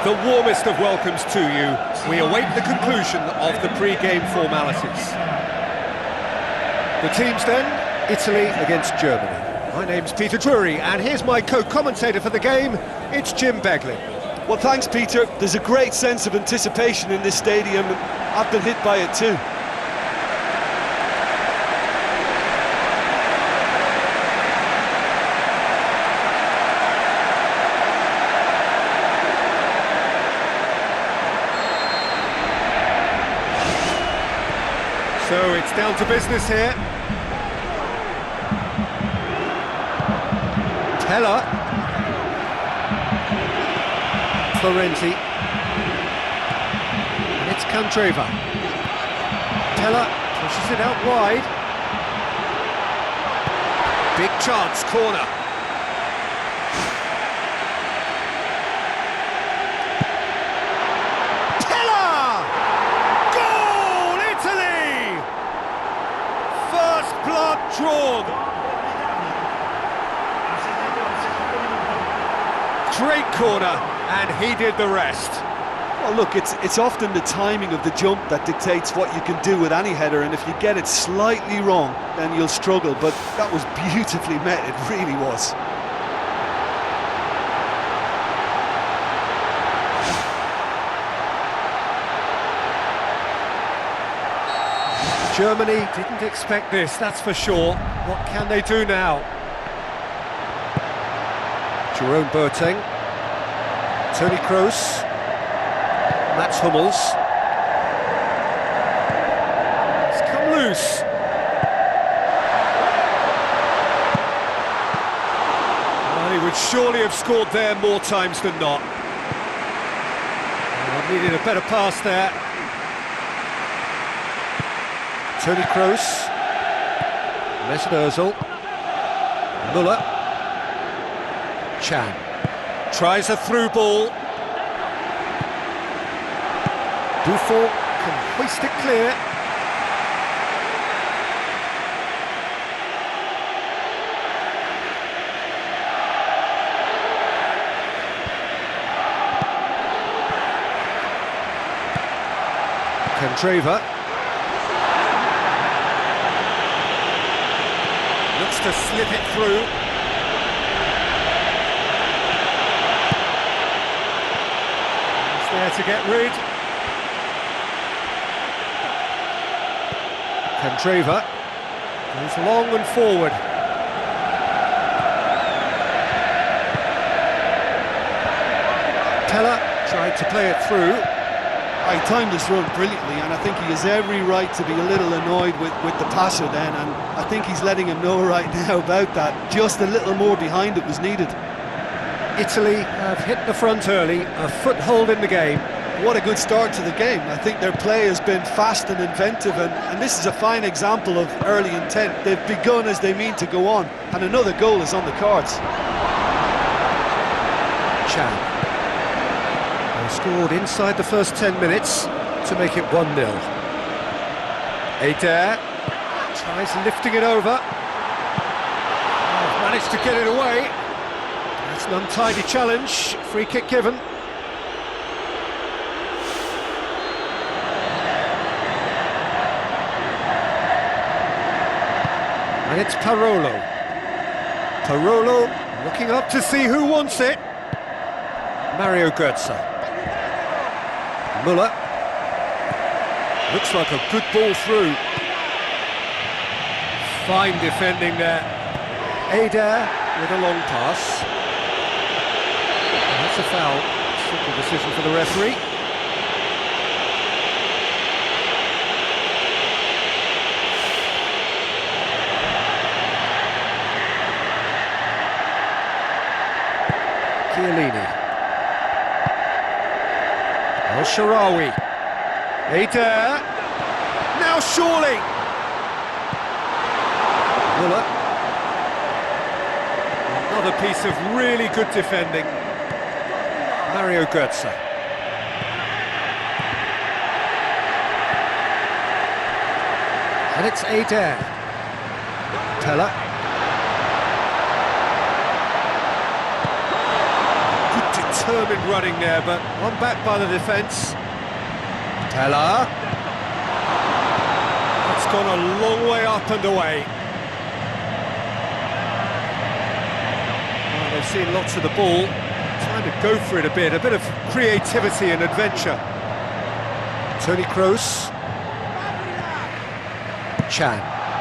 the warmest of welcomes to you. We await the conclusion of the pre-game formalities. The teams then, Italy against Germany. My name's Peter Drury, and here's my co-commentator for the game, it's Jim Beglin. Well, thanks, Peter. There's a great sense of anticipation in this stadium, and I've been hit by it too. So it's down to business here. Teller. Florenzi. And it's Candreva. Teller pushes it out wide. Big chance, corner. Teller! Goal, Italy! First blood drawn. Great corner, and he did the rest. Well, look, it's often the timing of the jump that dictates what you can do with any header, and if you get it slightly wrong, then you'll struggle, but that was beautifully met, it really was. Germany didn't expect this, that's for sure. What can they do now? Jerome Boateng, Toni Kroos, Mats Hummels. It's come loose. Well, he would surely have scored there more times than not. Well, needed a better pass there. Toni Kroos, Mesut Ozil, Müller. Chan tries a through ball. Buffon can hoist it clear. Candreva looks to slip it through. There to get rid. Candreva goes long and forward. Teller tried to play it through. He timed this run brilliantly, and I think he has every right to be a little annoyed with the passer then, and I think he's letting him know right now about that. Just a little more behind it was needed. Italy have hit the front early, a foothold in the game. What a good start to the game. I think their play has been fast and inventive, and this is a fine example of early intent. They've begun as they mean to go on, and another goal is on the cards. Chan. They scored inside the first 10 minutes to make it 1-0. Adair tries lifting it over. Managed to get it away. It's an untidy challenge, free kick given. And it's Parolo. Parolo looking up to see who wants it. Mario Götze. Müller. Looks like a good ball through. Fine defending there. Adair with a long pass. That's a foul. Simple decision for the referee. Chiellini. El Shaarawy. Adair. Now surely. Müller. Another piece of really good defending. Mario Götze. And it's Adair. Teller. Good determined running there, but one back by the defence. Teller. It's gone a long way up and away. Well, they've seen lots of the ball. Time to go for it a bit of creativity and adventure. Tony Kroos. Chan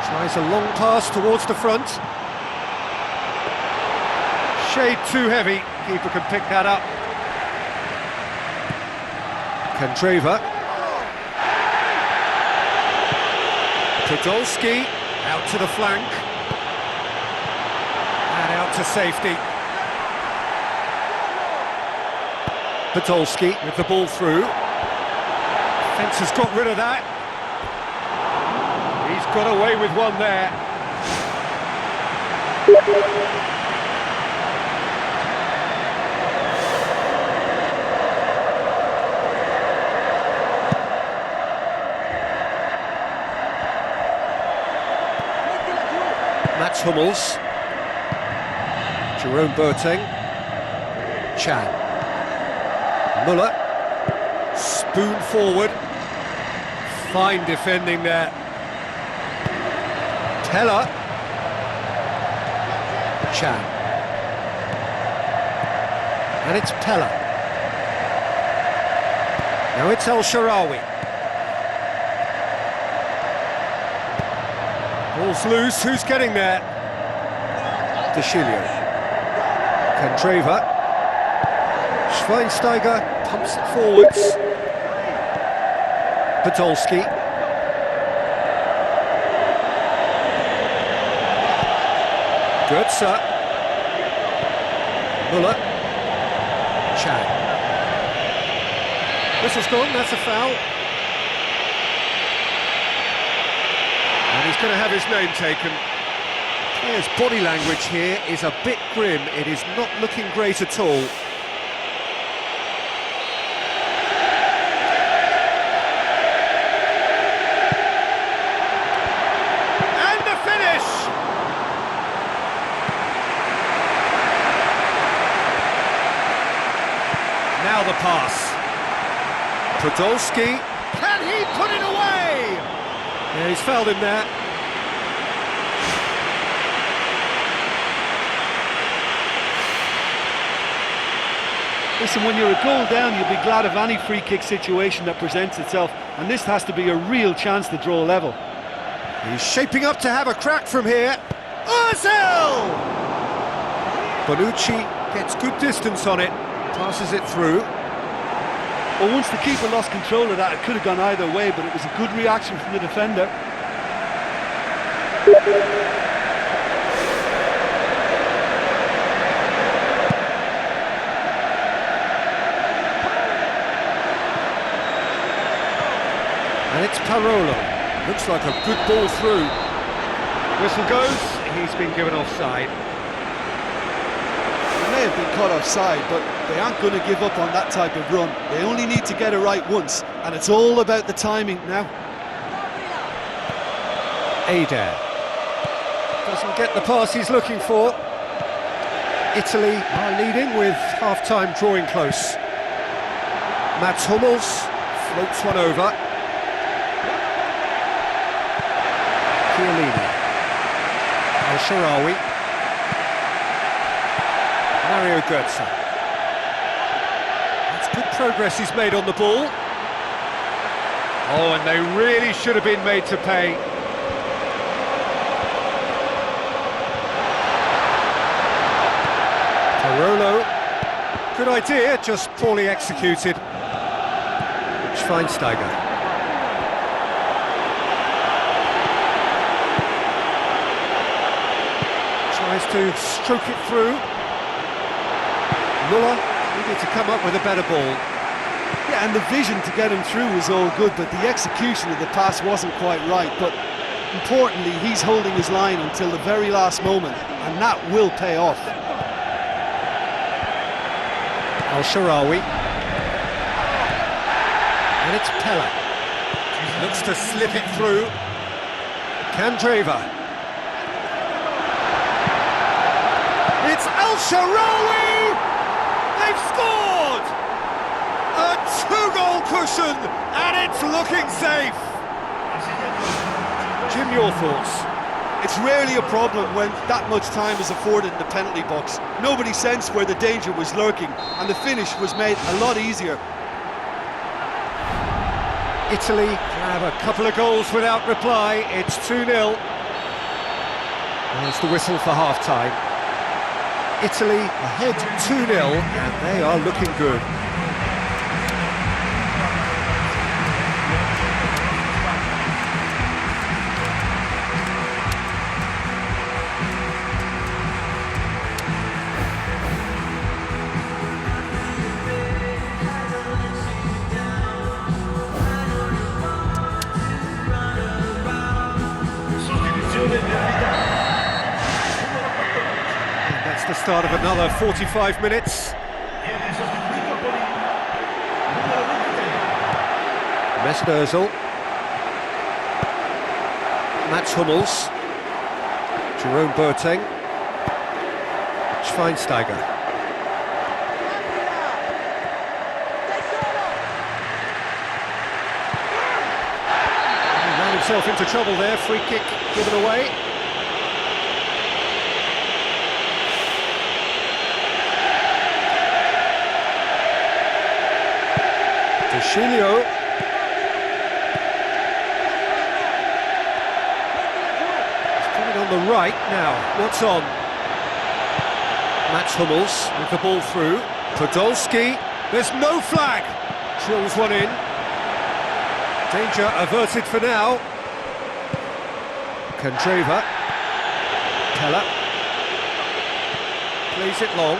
tries a long pass towards the front. Shade too heavy, keeper can pick that up. Kandreva. Podolski out to the flank. And out to safety. Podolski with the ball through. Fence has got rid of that. He's got away with one there. Mats Hummels. Jerome Boateng. Chan. Muller. Spoon forward. Fine defending there. Teller. Chan. And it's Teller. Now it's El Shaarawy. Ball's loose, who's getting there? De Chilio. Kandreva. Schweinsteiger pumps it forwards. Podolski. Goetze. Muller. Chan. Whistle's gone, that's a foul. And he's going to have his name taken. Player's body language here is a bit grim. It is not looking great at all. And the finish! Now the pass. Podolski. Can he put it away? Yeah, he's fouled him there. Listen, when you're a goal down, you'll be glad of any free kick situation that presents itself, and this has to be a real chance to draw level. He's shaping up to have a crack from here. Ozil! Bonucci gets good distance on it, passes it through. Well, once the keeper lost control of that, it could have gone either way, but it was a good reaction from the defender. And it's Parolo. Looks like a good ball through. Whistle goes, he's been given offside. They may have been caught offside, but they aren't going to give up on that type of run. They only need to get it right once, and it's all about the timing now. Adair. Doesn't get the pass he's looking for. Italy are leading with half-time drawing close. Mats Hummels floats one over. Chiellini. El Shaarawy. Mario Götze. That's good progress he's made on the ball. Oh, and they really should have been made to pay. Parolo. Good idea, just poorly executed. Schweinsteiger. Tries to stroke it through. Muller needed to come up with a better ball. Yeah, and the vision to get him through was all good, but the execution of the pass wasn't quite right. But importantly, he's holding his line until the very last moment, and that will pay off. El Shaarawy. And it's Pella. Looks to slip it through. Kandreva. It's El Shaarawy! They've scored! Two-goal cushion, and it's looking safe. Jim, your thoughts? It's rarely a problem when that much time is afforded in the penalty box. Nobody sensed where the danger was lurking, and the finish was made a lot easier. Italy have a couple of goals without reply. It's 2-0. There's the whistle for half-time. Italy ahead 2-0, and they are looking good. And that's the start of another 45 minutes. Mesut Ozil, Mats Hummels, Jerome Boateng, Schweinsteiger. He ran himself into trouble there, free kick given away. Deschilio. He's coming on the right now. What's on? Mats Hummels with the ball through. Podolski. There's no flag. Drills one in. Danger averted for now. Candreva. Pella. Plays it long.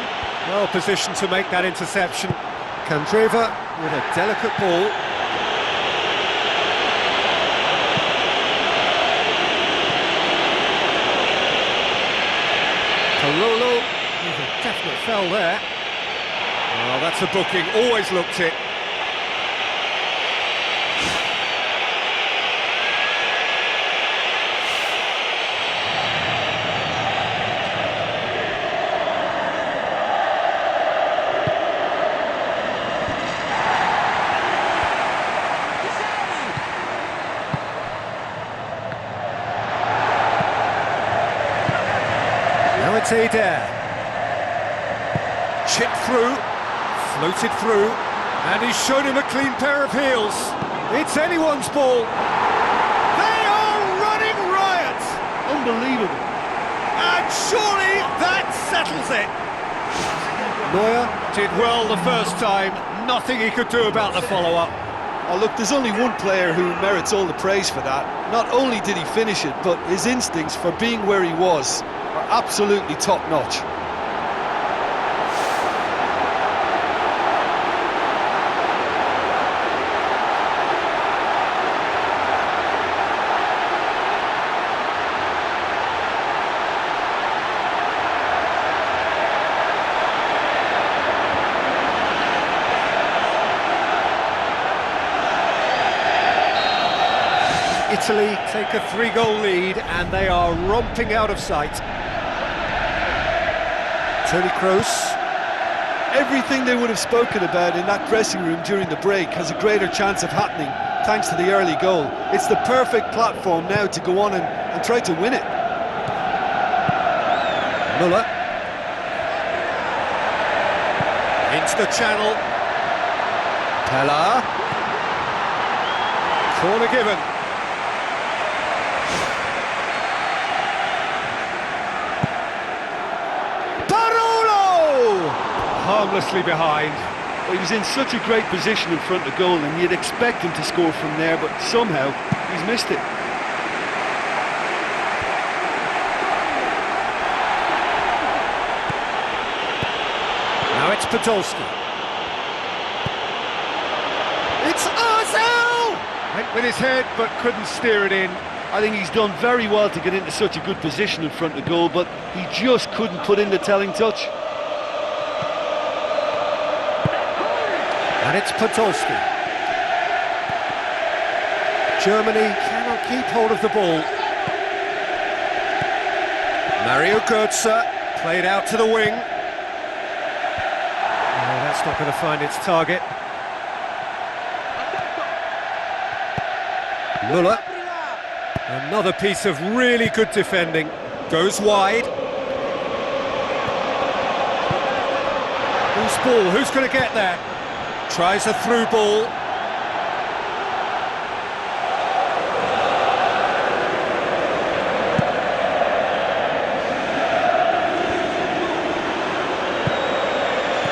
Well positioned to make that interception. Candreva with a delicate ball. Carolo with a definite foul there. Oh, that's a booking, always looked it. Now it's Adair. Chipped through, floated through, and he's shown him a clean pair of heels. It's anyone's ball. They are running riot. Unbelievable. And surely that settles it. Neuer did well the first time. Nothing he could do about the follow-up. Oh, look, there's only one player who merits all the praise for that. Not only did he finish it, but his instincts for being where he was are absolutely top-notch. Italy take a 3-goal lead and they are romping out of sight. Toni Kroos. Everything they would have spoken about in that dressing room during the break has a greater chance of happening thanks to the early goal. It's the perfect platform now to go on and try to win it. Müller. Into the channel. Pella. Corner given. Harmlessly behind. Well, he was in such a great position in front of goal and you'd expect him to score from there, but somehow he's missed it. Now it's Podolski. It's Ozil! Went with his head but couldn't steer it in. I think he's done very well to get into such a good position in front of goal, but he just couldn't put in the telling touch. And it's Podolski. Germany cannot keep hold of the ball. Mario Götze played out to the wing. No, that's not going to find its target. Müller. Another piece of really good defending. Goes wide. Who's ball? Who's going to get there? Tries a through ball.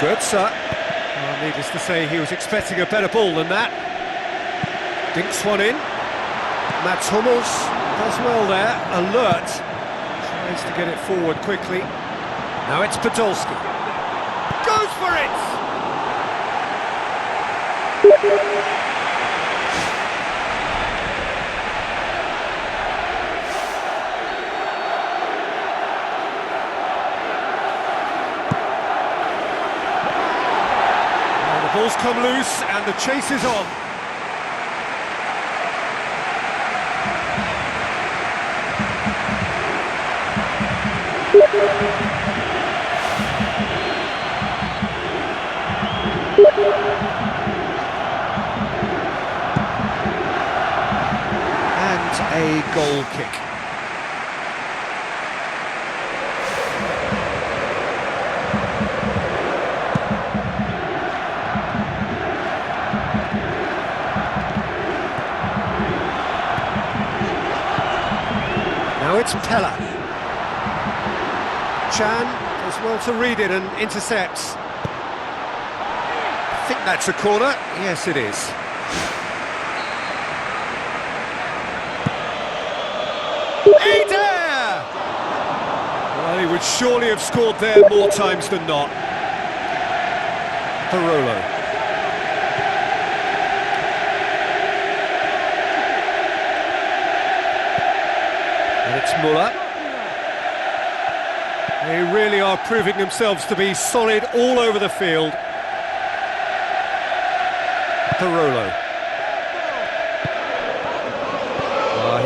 Goetze. Well, needless to say, he was expecting a better ball than that. Dinks one in. Mats Hummels does well there. Alert. Tries to get it forward quickly. Now it's Podolski. Goes for it! And the ball's come loose and the chase is on. And a goal kick. Now it's Pella. Chan does well to read it and intercepts. I think that's a corner. Yes, it is. Eder! Well, he would surely have scored there more times than not. Barolo. And it's Müller. They really are proving themselves to be solid all over the field. Barolo.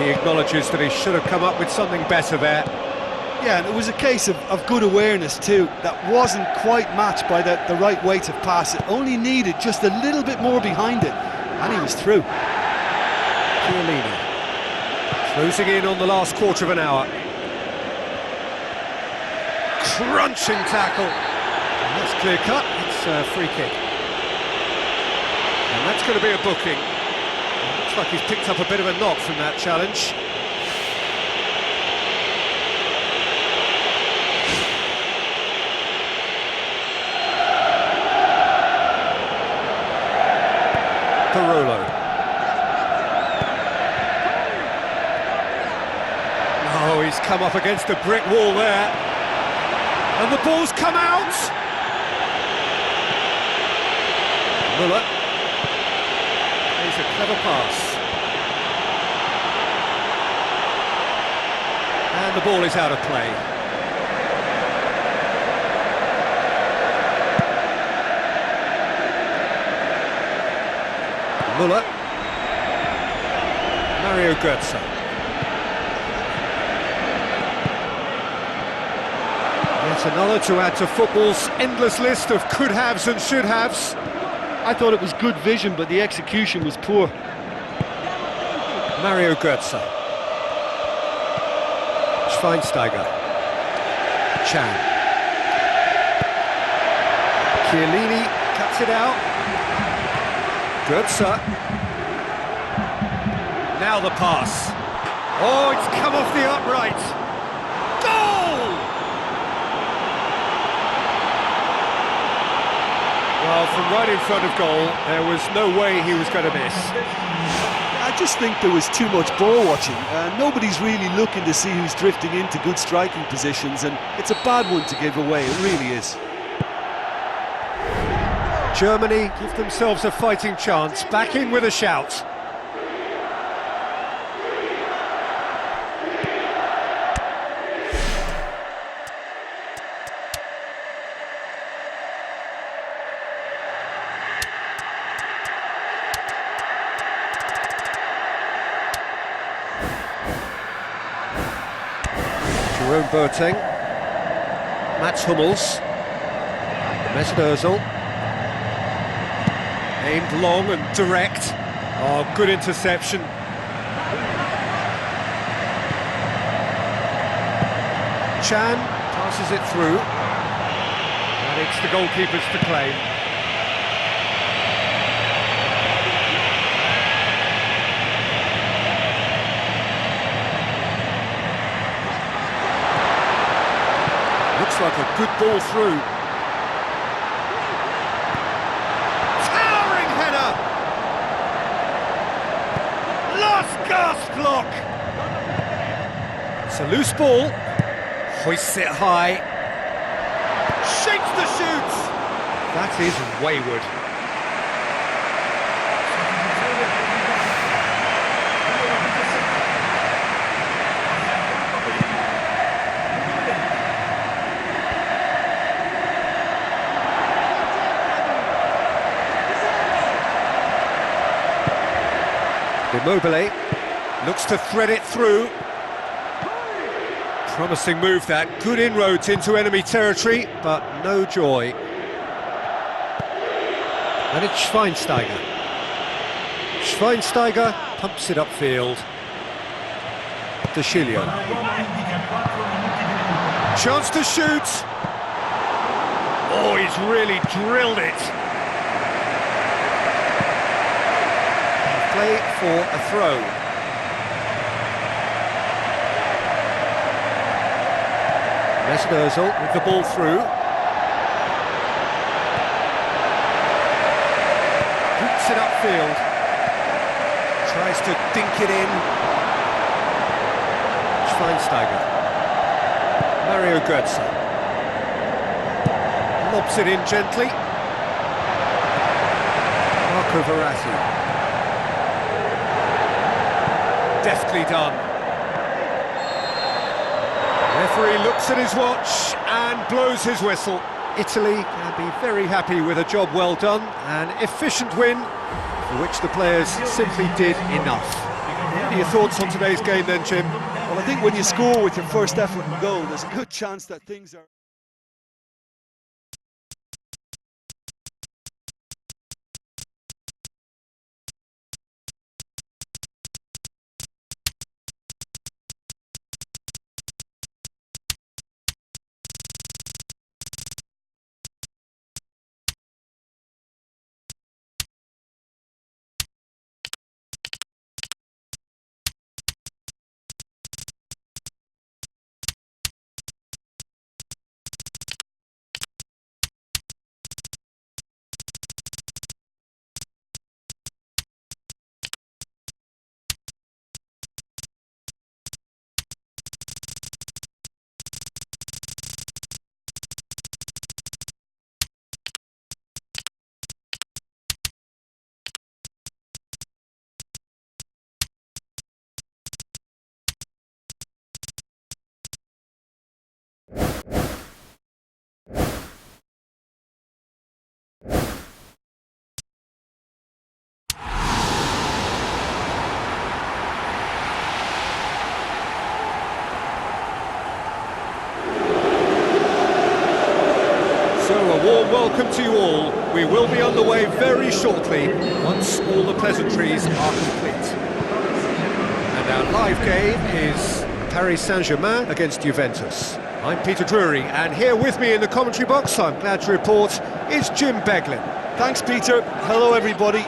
He acknowledges that he should have come up with something better there. Yeah, and it was a case of good awareness too. That wasn't quite matched by the right weight of pass. It only needed just a little bit more behind it, and he was through. Chiellini. Closing in on the last quarter of an hour. Crunching tackle. And that's clear cut. It's a free kick. And that's going to be a booking. Looks like he's picked up a bit of a knock from that challenge. Barolo. Oh, he's come up against a brick wall there. And the ball's come out! Müller. Plays a clever pass. And the ball is out of play. Müller. Mario Götze. Yet another to add to football's endless list of could-haves and should-haves. I thought it was good vision, but the execution was poor. Mario Götze. Schweinsteiger. Chan. Chiellini cuts it out. Götze. Now the pass. Oh, it's come off the upright. Goal! Well, from right in front of goal, there was no way he was going to miss. I just think there was too much ball watching. Nobody's really looking to see who's drifting into good striking positions, and it's a bad one to give away, it really is. Germany give themselves a fighting chance, back in with a shout. Jerome Boateng, Mats Hummels, Mesut Ozil, aimed long and direct. Oh, good interception. Chan passes it through, and it's the goalkeepers to claim. Looks like a good ball through. Towering header! Last gasp block! It's a loose ball. Hoists it high. Shapes the shoot! That is wayward. Immobile looks to thread it through. Promising move that, good inroads into enemy territory, but no joy. And it's Schweinsteiger. Schweinsteiger pumps it upfield. De Chilio. Chance to shoot! Oh, he's really drilled it. Play for a throw. Mesnozil with the ball through. Boots it upfield. Tries to dink it in. Schweinsteiger. Mario Götze. Lobs it in gently. Marco Verratti. Deftly done. Referee looks at his watch and blows his whistle. Italy can be very happy with a job well done, an efficient win for which the players simply did enough. What are your thoughts on today's game then, Jim? Well, I think when you score with your first effort and goal, there's a good chance that things are... A warm welcome to you all. We will be on the way very shortly once all the pleasantries are complete. And our live game is Paris Saint-Germain against Juventus. I'm Peter Drury, and here with me in the commentary box, I'm glad to report, is Jim Beglin. Thanks, Peter. Hello, everybody.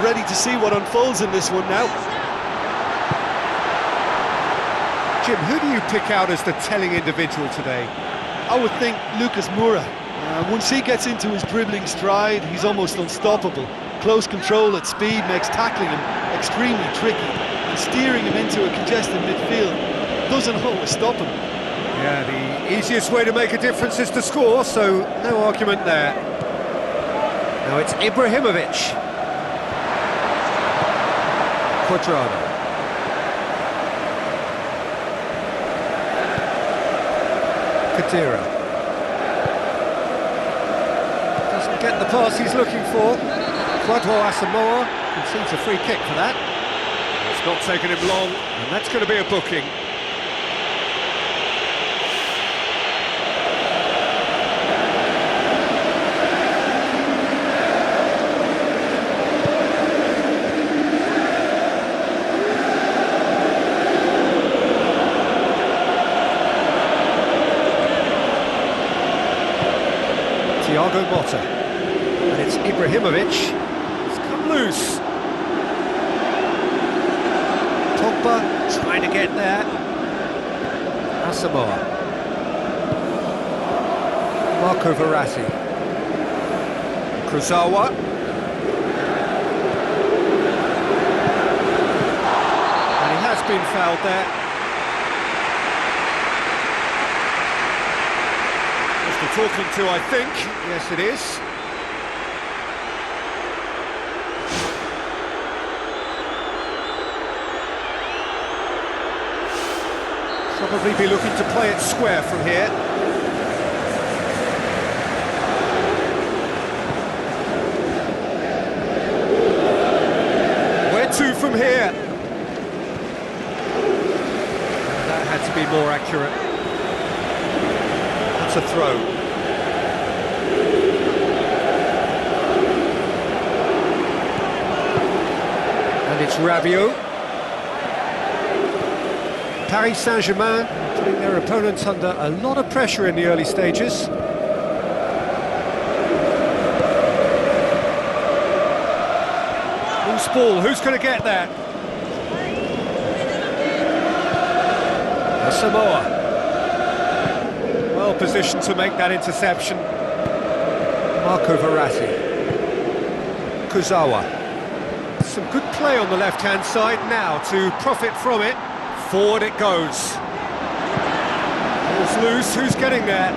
Ready to see what unfolds in this one now. Jim, who do you pick out as the telling individual today? I would think Lucas Moura. Once he gets into his dribbling stride, he's almost unstoppable. Close control at speed makes tackling him extremely tricky, and steering him into a congested midfield doesn't always stop him. Yeah, the easiest way to make a difference is to score, so no argument there. Now it's Ibrahimovic. Quadrado. Kadira. Get the pass he's looking for. Quadro Asamoah concedes a free kick for that. It's not taken him long, and that's going to be a booking. Thiago Motta. And it's Ibrahimovic. It's come loose. Pogba trying to get there. Asamoah. Marco Verratti. Kurzawa. And he has been fouled there. Just the talking to, I think. Yes, it is. Probably be looking to play it square from here. Where to from here? That had to be more accurate. That's a throw. And it's Rabiot. Paris Saint-Germain putting their opponents under a lot of pressure in the early stages. Loose ball, who's going to get that? Samoa. Well positioned to make that interception. Marco Verratti. Kurzawa. Some good play on the left-hand side now to profit from it. Forward it goes. Ball's loose, who's getting there?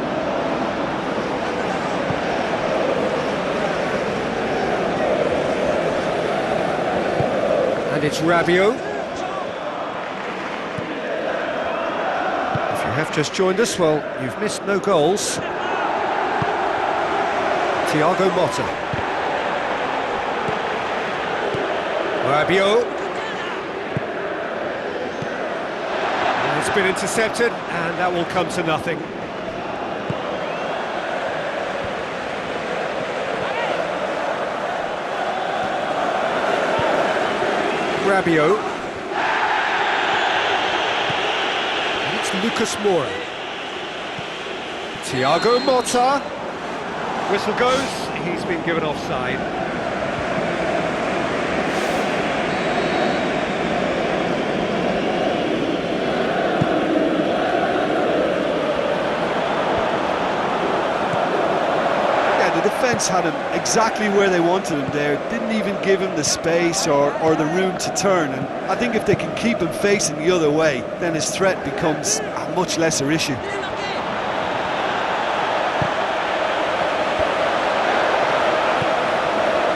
And it's Rabiot. If you have just joined us, well, you've missed no goals. Thiago Motta. Rabiot. It's been intercepted, and that will come to nothing. Rabiot. And it's Lucas Moura. Thiago Motta. Whistle goes, he's been given offside. Defence had him exactly where they wanted him there, didn't even give him the space or the room to turn, and I think if they can keep him facing the other way, then his threat becomes a much lesser issue.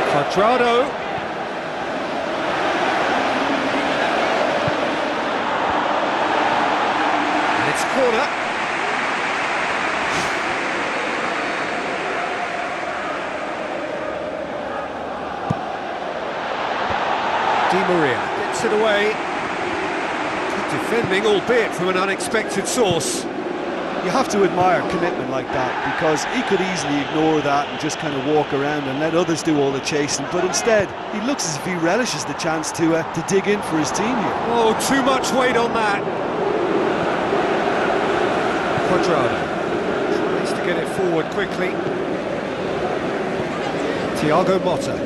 Quadrado. And it's corner. Di Maria gets it away. Good defending, albeit from an unexpected source. You have to admire commitment like that, because he could easily ignore that and just kind of walk around and let others do all the chasing, but instead he looks as if he relishes the chance to dig in for his team here. Oh, too much weight on that. Quadrado tries to get it forward quickly. Thiago Motta.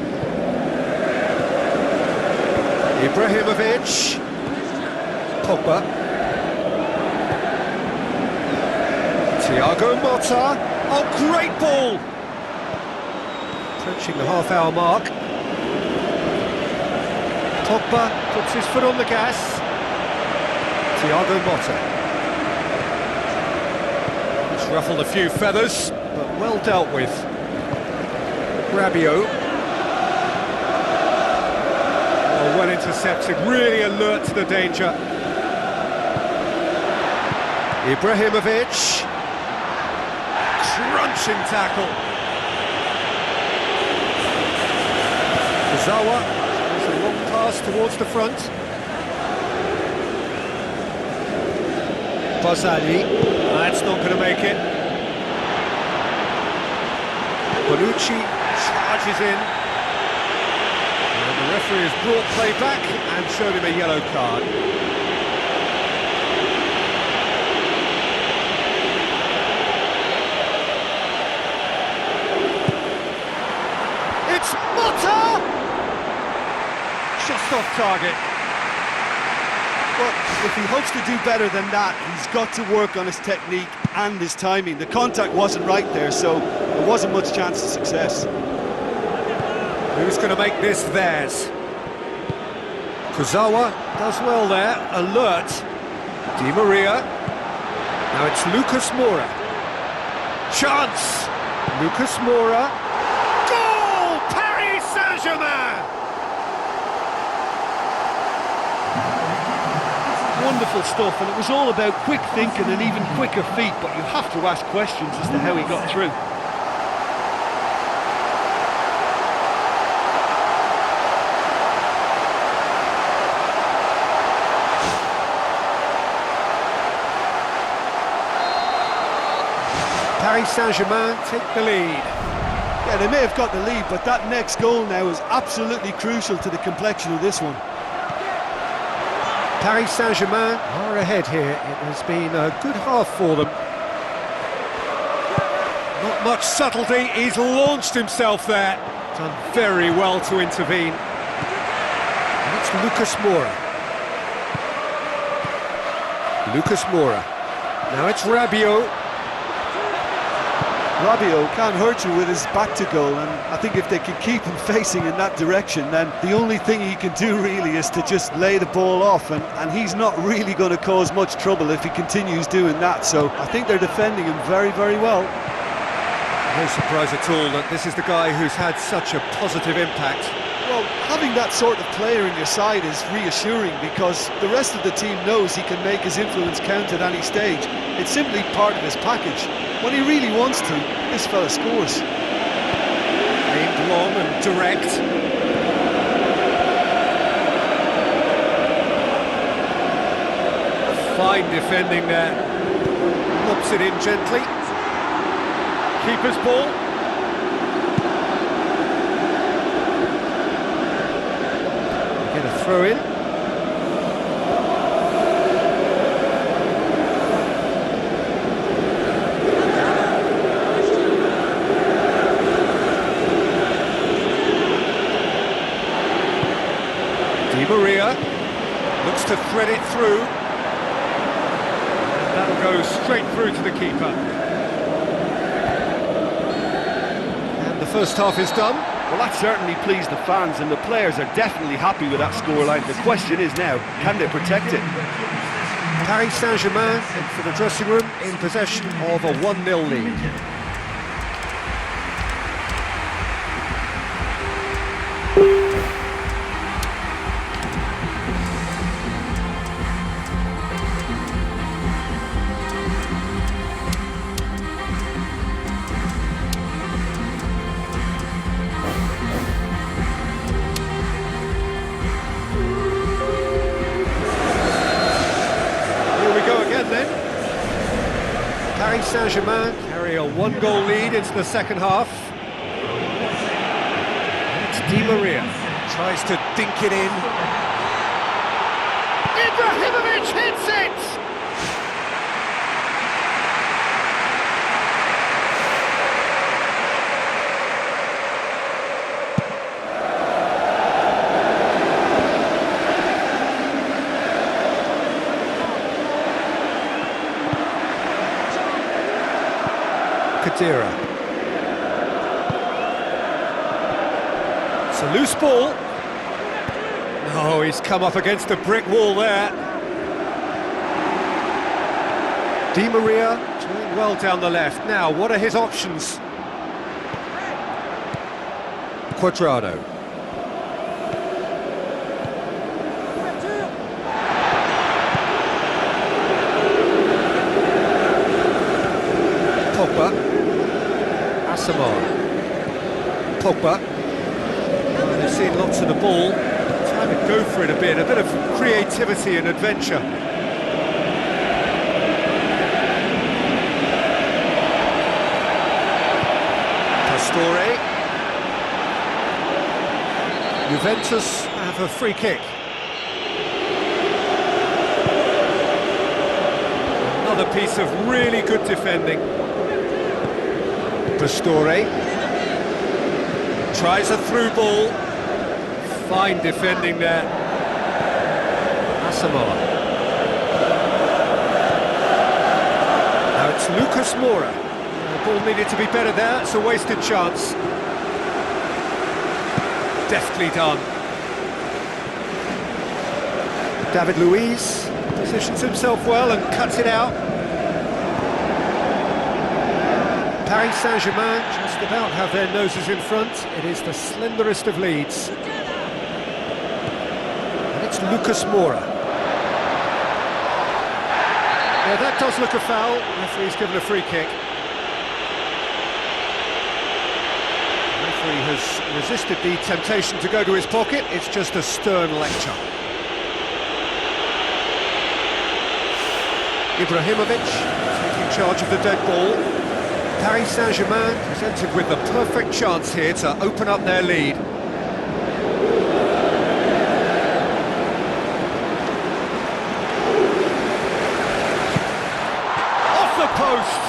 Ibrahimovic. Pogba. Thiago Motta. Oh, great ball! Approaching the half-hour mark. Pogba puts his foot on the gas. Thiago Motta. It's ruffled a few feathers, but well dealt with. Rabiot. Well intercepted, really alert to the danger. Ibrahimovic. Crunching tackle. Kurzawa. It's a long pass towards the front. Barzagli. That's not going to make it. Bonucci charges in. And the referee has brought play back and showed him a yellow card. just off target. Well, if he hopes to do better than that, he's got to work on his technique and his timing. The contact wasn't right there, so there wasn't much chance of success. Who's going to make this theirs? Kurzawa does well there, alert. Di Maria. Now it's Lucas Moura. Chance! Lucas Moura. Goal! Paris Saint-Germain! Wonderful stuff, and it was all about quick thinking and even quicker feet, but you have to ask questions as to how he got through. Paris Saint-Germain take the lead. Yeah, they may have got the lead, but that next goal now is absolutely crucial to the complexion of this one. Paris Saint-Germain are ahead here. It has been a good half for them. Not much subtlety, he's launched himself there. Done very well to intervene. And it's Lucas Moura. Lucas Moura. Now it's Rabiot. Rabiot can't hurt you with his back to goal, and I think if they can keep him facing in that direction, then the only thing he can do really is to just lay the ball off, and he's not really going to cause much trouble if he continues doing that, so I think they're defending him very, very well. No surprise at all that this is the guy who's had such a positive impact. Well, having that sort of player in your side is reassuring because the rest of the team knows he can make his influence count at any stage. It's simply part of his package. When he really wants to, this fella scores. Aimed long and direct. Fine defending there. Lobs it in gently. Keeper's ball. Get a throw in. Di Maria looks to thread it through. And that'll go straight through to the keeper. And the first half is done. Well, that certainly pleased the fans, and the players are definitely happy with that scoreline. The question is now, can they protect it? Paris Saint-Germain in for the dressing room in possession of a 1-0 lead. Paris Saint-Germain carry a 1-goal lead into the second half. It's Di Maria, tries to dink it in. Ibrahimovic hits it! Kadira. It's a loose ball. Oh, he's come up against a brick wall there. Di Maria doing well down the left. Now, what are his options? Cuadrado. Pogba. Asamoah. Pogba. They've seen lots of the ball. Time to go for it a bit of creativity and adventure. Pastore. Juventus have a free kick. Another piece of really good defending. Pastore tries a through ball, Fine defending there. Asamoah. Now it's Lucas Moura. The ball needed to be better there, it's a wasted chance. Deftly done. David Luiz positions himself well and cuts it out. Paris Saint-Germain just about have their noses in front. It is the slenderest of leads. And it's Lucas Moura. Yeah, that does look a foul. The referee's given a free kick. The referee has resisted the temptation to go to his pocket. It's just a stern lecture. Ibrahimovic taking charge of the dead ball. Paris Saint-Germain presented with the perfect chance here to open up their lead. Off the post!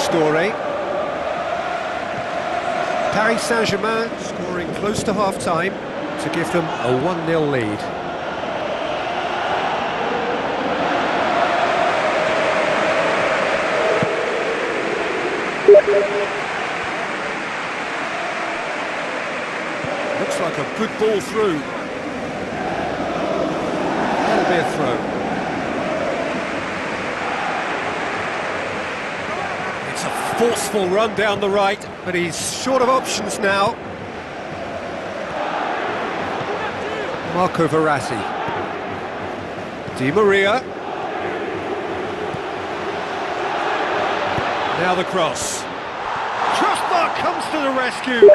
Story. Paris Saint-Germain scoring close to half-time to give them a 1-0 lead. Looks like a good ball through. That'll be a throw. Forceful run down the right, but he's short of options now. Marco Verratti. Di Maria. Now the cross. Crossbar comes to the rescue.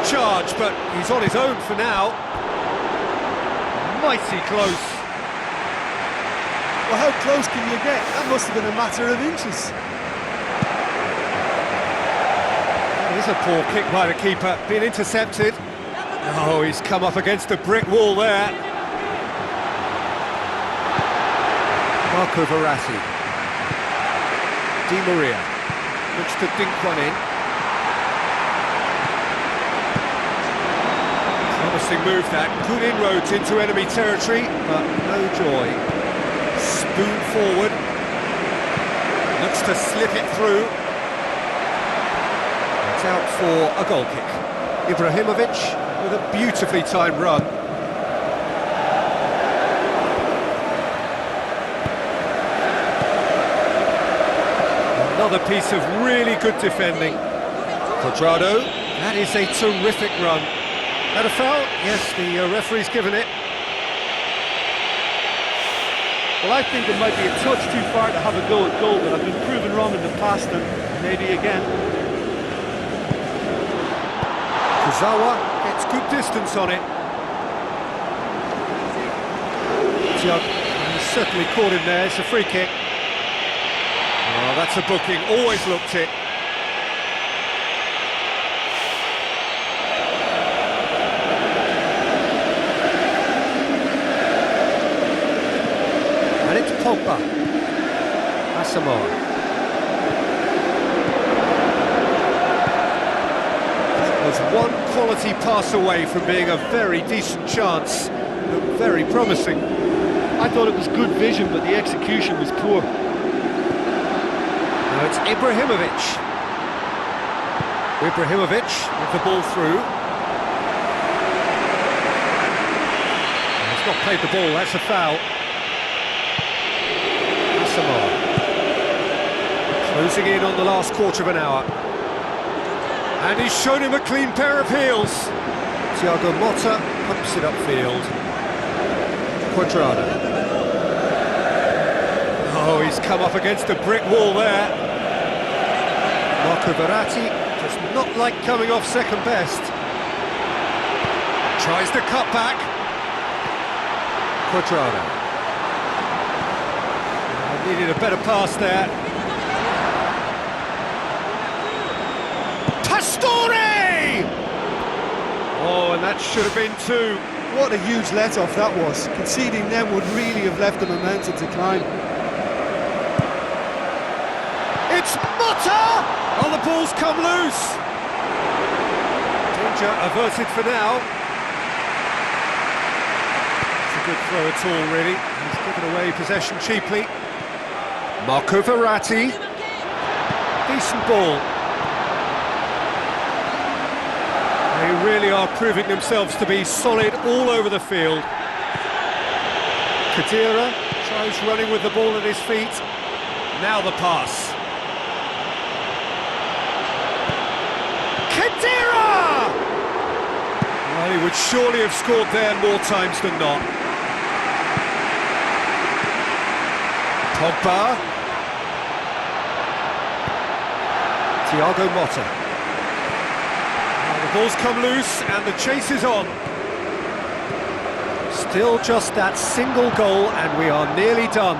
Charge, but he's on his own for now. Mighty close. Well, how close can you get? That must have been a matter of inches. It is a poor kick by the keeper, being intercepted. Oh, he's come up against a brick wall there. Marco Verratti. Di Maria looks to dink one in. Promising move that, good inroads into enemy territory, but no joy. Spoon forward, looks to slip it through. It's out for a goal kick. Ibrahimovic with a beautifully timed run. Another piece of really good defending. Quadrado, that is a terrific run. Had a foul? Yes, the referee's given it. Well, I think it might be a touch too far to have a go at goal, but I've been proven wrong in the past and maybe again. Kuzawa gets good distance on it. He's certainly caught him there, it's a free kick. Oh, that's a booking, always looked it. Pogba. Asamoah. That was one quality pass away from being a very decent chance. Looked very promising. I thought it was good vision, but the execution was poor. Now it's Ibrahimovic. Ibrahimovic with the ball through. He's not played the ball, that's a foul. Closing in on the last quarter of an hour. And he's shown him a clean pair of heels. Thiago Motta pumps it upfield. Quadrado. Oh, he's come up against a brick wall there. Marco Verratti just Not like coming off second best. Tries to cut back. Quadrado. Needed a better pass there. Pastore! Oh, and that should have been two. What a huge let-off that was. Conceding them would really have left the momentum to climb. It's Motta! Oh, the ball's come loose. Danger averted for now. It's a good throw at all, really. He's given away possession cheaply. Marco Verratti. Decent ball. They really are proving themselves to be solid all over the field. Khedira tries running with the ball at his feet. Now the pass. Khedira! Well, he would surely have scored there more times than not. Pogba. Thiago Motta. The ball's come loose and the chase is on. Still just that single goal and we are nearly done.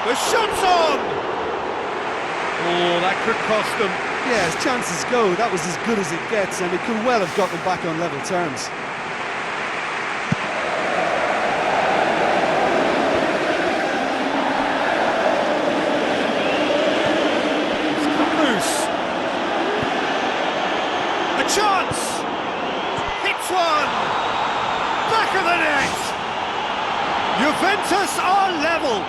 The shot's on! Oh, that could cost them. Yeah, as chances go, that was as good as it gets, and it could well have got them back on level terms. Chance! Hits one! Back of the net! Juventus are level!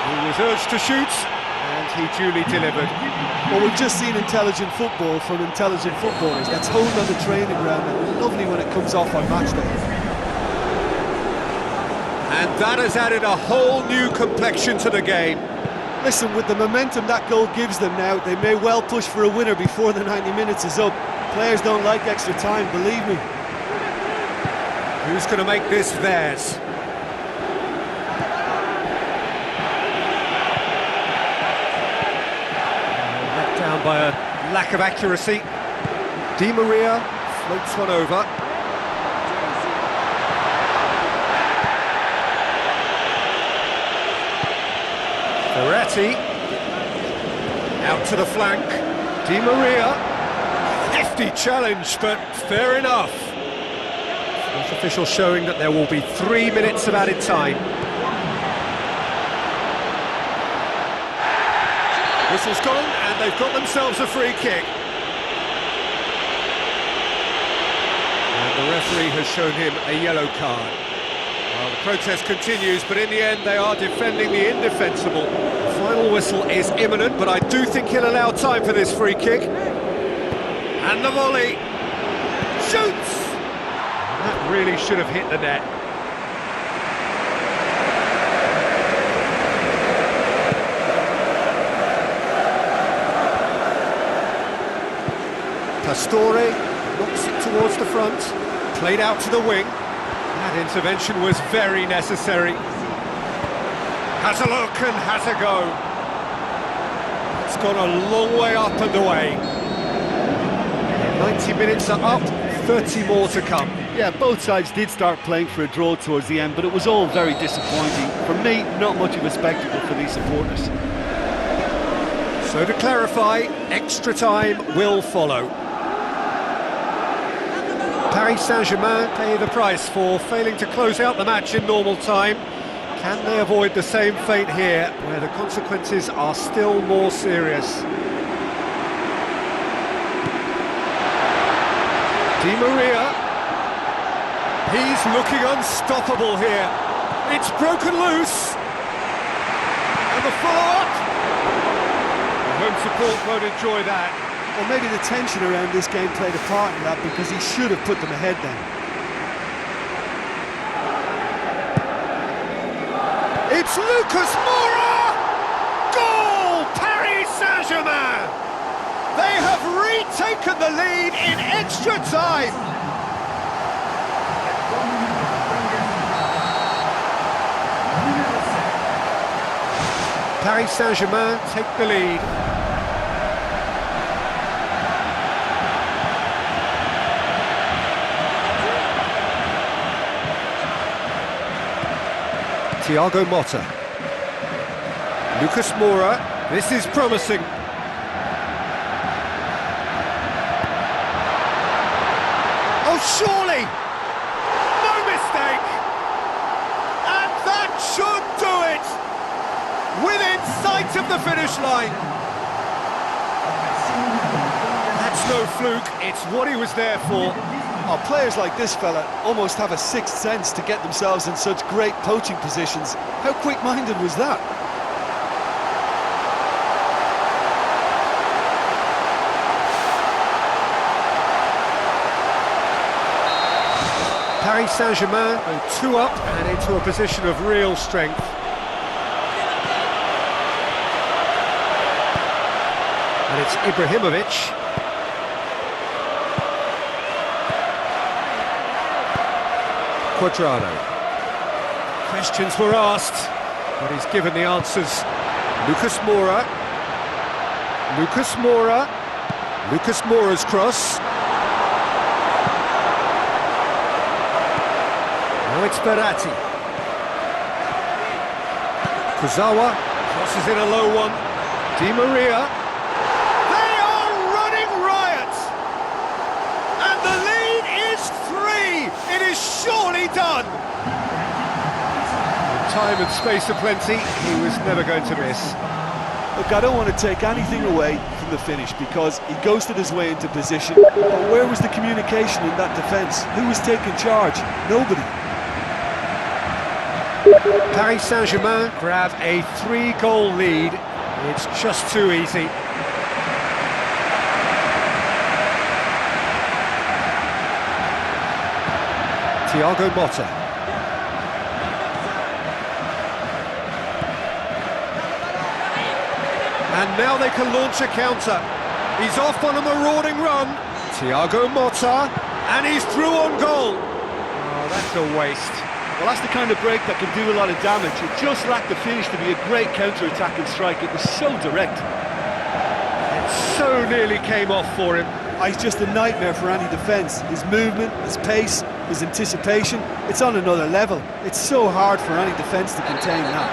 He was urged to shoot, and he duly delivered. Well, we've just seen intelligent football from intelligent footballers. That's honed on the training ground, and lovely when it comes off on match day. And that has added a whole new complexion to the game. Listen, with the momentum that goal gives them now, they may well push for a winner before the 90 minutes is up. Players don't like extra time, believe me. Who's going to make this theirs? Let down by a lack of accuracy. Di Maria floats one over. Verratti, out to the flank, Di Maria, hefty challenge, but fair enough. Fourth official showing that there will be 3 minutes of added time. Whistle's gone, and they've got themselves a free kick. And the referee has shown him a yellow card. Well, the protest continues, but in the end they are defending the indefensible. The final whistle is imminent, but I do think he'll allow time for this free kick. And the volley. Shoots! That really should have hit the net. Pastore knocks it towards the front, played out to the wing. That intervention was very necessary. Has a look and has a go. It's gone a long way up and away. 90 minutes are up, 30 more to come. Yeah, both sides did start playing for a draw towards the end, but it was all very disappointing. For me, not much of a spectacle for these supporters. So to clarify, extra time will follow. Paris Saint-Germain pay the price for failing to close out the match in normal time. Can they avoid the same fate here, where the consequences are still more serious? Di Maria. He's looking unstoppable here. It's broken loose. And the follow-up. The home support won't enjoy that. Or maybe the tension around this game played a part in that, because he should have put them ahead then. It's Lucas Moura! Goal! Paris Saint-Germain! They have retaken the lead in extra time! Paris Saint-Germain take the lead. Thiago Motta. Lucas Moura. This is promising. Oh, surely! No mistake! And that should do it! Within sight of the finish line. That's no fluke, it's what he was there for. Oh, players like this fella almost have a sixth sense to get themselves in such great poaching positions. How quick-minded was that? Paris Saint-Germain go 2 up and into a position of real strength. And it's Ibrahimovic. Quadrado. Questions were asked, but he's given the answers. Lucas Moura. Lucas Moura. Lucas Moura's cross. Now it's Berratti. Kuzawa crosses in a low one. Di Maria. They are running riot! And the lead is 3! It is surely done! With time and space aplenty, he was never going to miss. Look, I don't want to take anything away from the finish because he ghosted his way into position. But where was the communication in that defence? Who was taking charge? Nobody. Paris Saint-Germain grab a 3-goal lead. It's just too easy. Thiago Motta. And now they can launch a counter. He's off on a marauding run. Thiago Motta, and he's through on goal. Oh, that's a waste. Well, that's the kind of break that can do a lot of damage. It just lacked the finish to be a great counter-attacking strike. It was so direct. It so nearly came off for him. He's just a nightmare for any defence. His movement, his pace, his anticipation, it's on another level. It's so hard for any defence to contain that.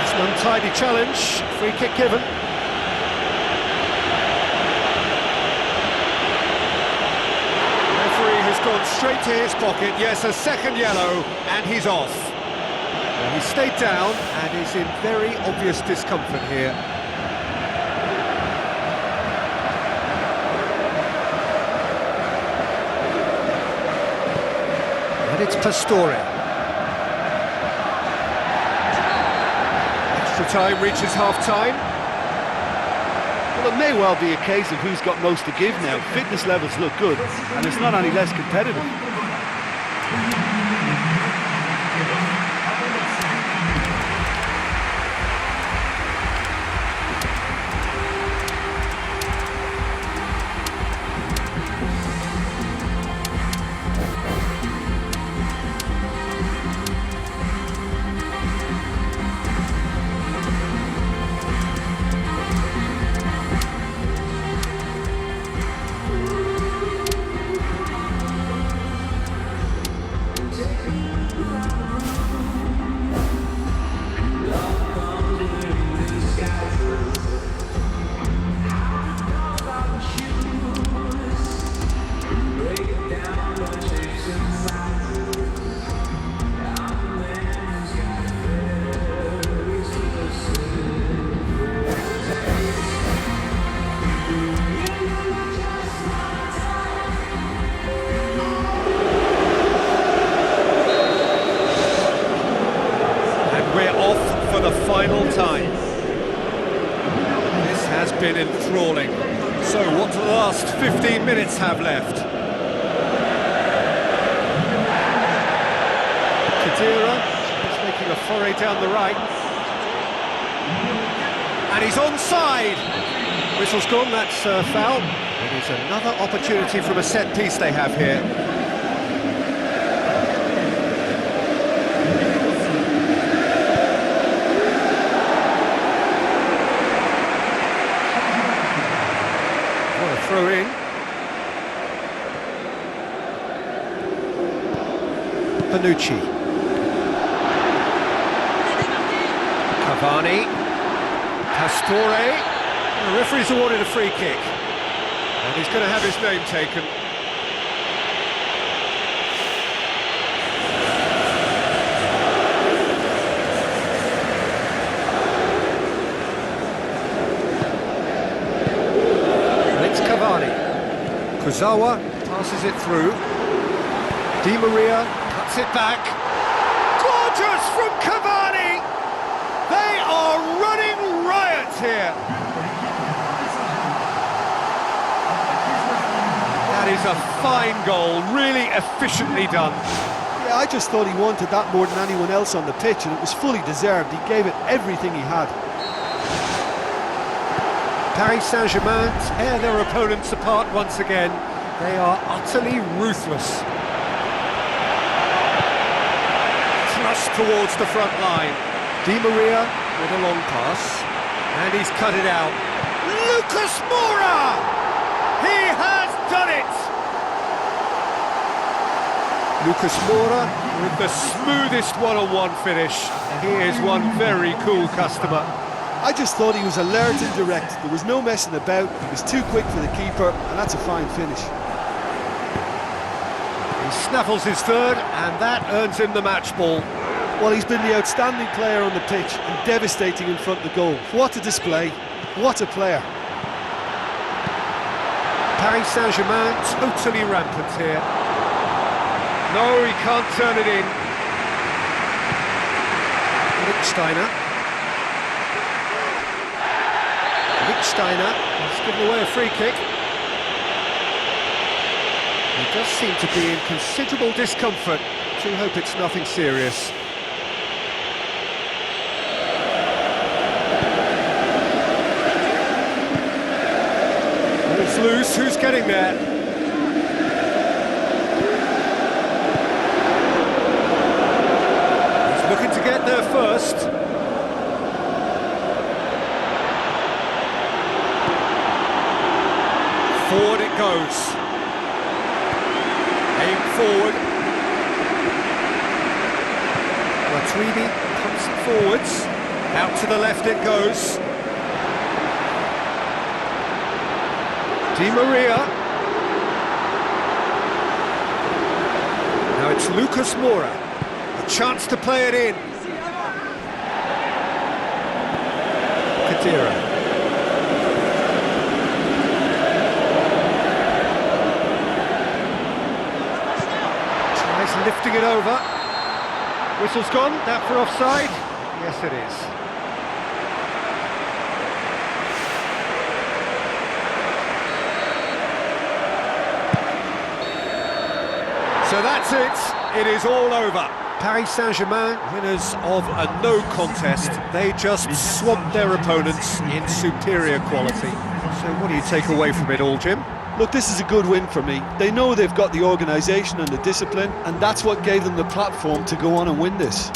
It's an untidy challenge. Free kick given. Gone straight to his pocket. Yes, a second yellow, and he's off. Well, he stayed down and is in very obvious discomfort here. And it's Pastore. Extra time reaches half-time. Well, it may well be a case of who's got most to give now. Fitness levels look good, and it's not any less competitive. The final time. This has been enthralling. So what do the last 15 minutes have left? Khedira is making a foray down the right. And he's onside. Whistle's gone, that's a foul. It is another opportunity from a set piece they have here. Throw in. Panucci. Cavani. Pastore. The referee's awarded a free kick. And he's going to have his name taken. It's Cavani. Kurzawa passes it through. Di Maria cuts it back. Gorgeous from Cavani! They are running riot here. That is a fine goal, really efficiently done. Yeah, I just thought he wanted that more than anyone else on the pitch, and it was fully deserved. He gave it everything he had. Paris Saint-Germain tear their opponents apart once again. They are utterly ruthless. Thrust towards the front line. Di Maria with a long pass, and he's cut it out. Lucas Moura! He has done it! Lucas Moura with the smoothest one-on-one finish. He is one very cool customer. I just thought he was alert and direct. There was no messing about. He was too quick for the keeper, and that's a fine finish. He snaffles his third, and that earns him the match ball. Well, he's been the outstanding player on the pitch and devastating in front of the goal. What a display. What a player. Paris Saint-Germain totally rampant here. No, he can't turn it in. Lichtsteiner has given away a free kick. He does seem to be in considerable discomfort. Do hope it's nothing serious. It's loose, who's getting there? He's looking to get there first. Forward it goes. Aim forward. Matuidi pumps it forwards. Out to the left it goes. Di Maria. Now it's Lucas Moura. A chance to play it in. Kadira. Tries lifting it over. Whistle's gone. That for offside? Yes, it is. So that's it, it is all over. Paris Saint-Germain, winners of a no contest. They just swamped their opponents in superior quality. So what do you take away from it all, Jim? Look, this is a good win for me. They know they've got the organisation and the discipline, and that's what gave them the platform to go on and win this.